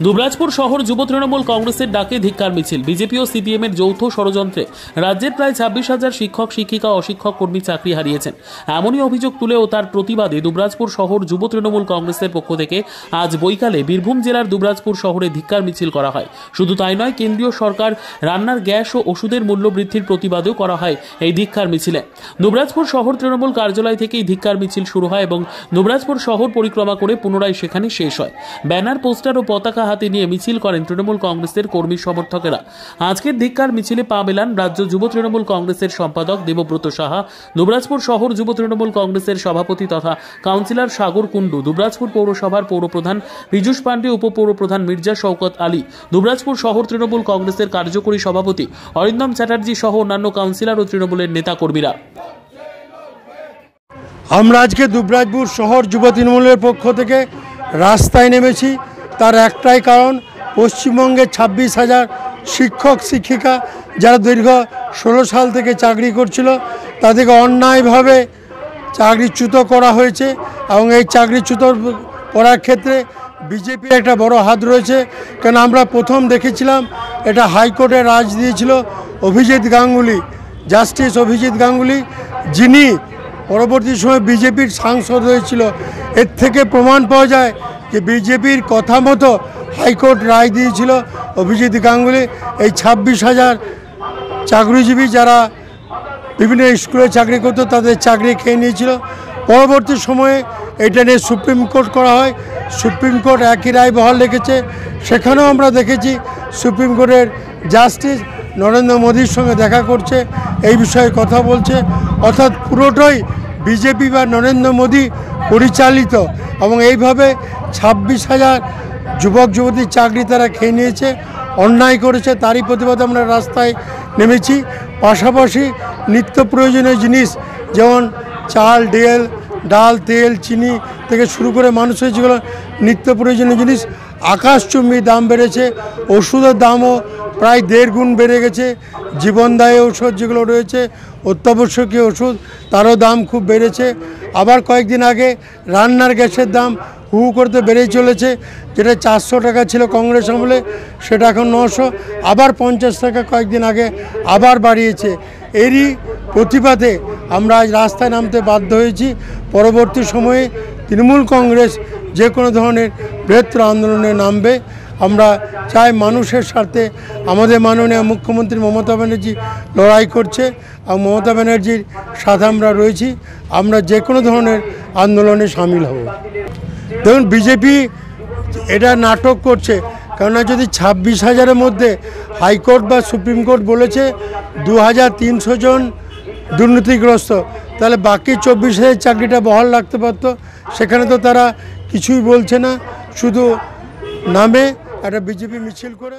দুবরাজপুর শহর যুব তৃণমূল কংগ্রেসের ডাকে ধিক্কার মিছিল। বিজেপি ও সিপিএম এর যৌথ ষড়যন্ত্রে রাজ্যের প্রায় 26,000 শিক্ষক শিক্ষিকা অশিক্ষক কর্মী চাকরি হারিয়েছেন, এমনই অভিযোগ তুলে ও তার প্রতিবাদে দুবরাজপুর শহর যুব তৃণমূল কংগ্রেসের পক্ষ থেকে আজ বৈকালে বীরভূম জেলার দুবরাজপুর শহরে ধিক্কার মিছিল করা হয়। শুধু তাই নয়, কেন্দ্রীয় সরকার রান্নার গ্যাস ও ওষুধের মূল্য বৃদ্ধির প্রতিবাদেও করা হয় এই ধিক্কার মিছিলে। দুবরাজপুর শহর তৃণমূল কার্যালয় থেকে এই ধিক্কার মিছিল শুরু হয় এবং দুবরাজপুর শহর পরিক্রমা করে পুনরায় সেখানে শেষ হয়। ব্যানার, পোস্টার ও পতাকা হাতে নিয়ে মিছিল করেন তৃণমূল কংগ্রেসের কর্মী সমর্থকেরা। আজকের ধিক্কার মিছিলে পা মেলান রাজ্য যুব তৃণমূল কংগ্রেসের সম্পাদক দেবব্রত সাহা, দুবরাজপুর শহর যুব তৃণমূল কংগ্রেসের সভাপতি তথা কাউন্সিলর সাগর কুণ্ডু, দুবরাজপুর পৌরসভার পৌরপ্রধান পীযূষ পাণ্ডে, উপপৌরপ্রধান মির্জা শওকত আলী, দুবরাজপুর শহর তৃণমূল কংগ্রেসের কার্যকরী সভাপতি অরিন্দম চ্যাটার্জি সহ অন্যান্য কাউন্সিলর ও তৃণমূলের নেতাকর্মীরা। আমরা আজকে দুবরাজপুর শহর যুব তৃণমূলের পক্ষ থেকে রাস্তায় নেমেছি। তার একটাই কারণ, পশ্চিমবঙ্গের 26,000 শিক্ষক শিক্ষিকা যারা দীর্ঘ 16 সাল থেকে চাকরি করছিল, তাদেরকে অন্যায়ভাবে চাকরিচ্যুত করা হয়েছে এবং এই চাকরিচ্যুত করার ক্ষেত্রে বিজেপির একটা বড় হাত রয়েছে। কেন আমরা প্রথম দেখেছিলাম এটা হাইকোর্টে রাজ দিয়েছিল অভিজিৎ গাঙ্গুলি, জাস্টিস অভিজিৎ গাঙ্গুলি, যিনি পরবর্তী সময় বিজেপির সাংসদ হয়েছিল। এর থেকে প্রমাণ পাওয়া যায় যে বিজেপির কথা মতো হাইকোর্ট রায় দিয়েছিল অভিজিৎ গাঙ্গুলি। এই 26,000 চাকরিজীবী যারা বিভিন্ন স্কুলে চাকরি করত, তাদের চাকরি খেয়ে নিয়েছিল। পরবর্তী সময়ে এটা নিয়ে সুপ্রিম কোর্ট করা হয়। সুপ্রিম কোর্ট একই রায় বহাল রেখেছে। সেখানেও আমরা দেখেছি সুপ্রিম কোর্টের জাস্টিস নরেন্দ্র মোদীর সঙ্গে দেখা করছে, এই বিষয়ে কথা বলছে। অর্থাৎ পুরোটাই বিজেপি বা নরেন্দ্র মোদী পরিচালিত এবং এইভাবে 26,000 যুবক যুবতীর চাকরি তারা খেয়ে নিয়েছে, অন্যায় করেছে। তারই প্রতিবাদে আমরা রাস্তায় নেমেছি। পাশাপাশি নিত্য প্রয়োজনীয় জিনিস যেমন চাল, ডাল, তেল, চিনি থেকে শুরু করে মানুষের যেগুলো নিত্য প্রয়োজনীয় জিনিস আকাশচুম্বী দাম বেড়েছে। ওষুধের দামও প্রায় 1.5 গুণ বেড়ে গেছে। জীবনদায়ী ওষুধ যেগুলো রয়েছে, অত্যাবশ্যকীয় ওষুধ, তারও দাম খুব বেড়েছে। আবার কয়েকদিন আগে রান্নার গ্যাসের দাম হু করতে বেড়েই চলেছে। যেটা 400 টাকা ছিল কংগ্রেস আমলে, সেটা এখন 900, আবার 50 টাকা কয়েকদিন আগে আবার বাড়িয়েছে। এরই প্রতিবাদে আমরা আজ রাস্তায় নামতে বাধ্য হয়েছি। পরবর্তী সময়ে তৃণমূল কংগ্রেস যে কোনো ধরনের বৃহত্তর আন্দোলনে নামবে। আমরা চাই মানুষের স্বার্থে আমাদের মাননীয় মুখ্যমন্ত্রী মমতা ব্যানার্জি লড়াই করছে এবং মমতা ব্যানার্জির সাথে আমরা রয়েছি। আমরা যে কোনো ধরনের আন্দোলনে সামিল হব। দেখুন, বিজেপি এটা নাটক করছে। কেননা যদি 26,000-এর মধ্যে হাইকোর্ট বা সুপ্রিম কোর্ট বলেছে 2,300 জন দুর্নীতিগ্রস্ত, তাহলে বাকি 24,000 চাকরিটা বহাল রাখতে পারতো। সেখানে তো তারা কিছুই বলছে না, শুধু নামে একটা বিজেপি মিছিল করে।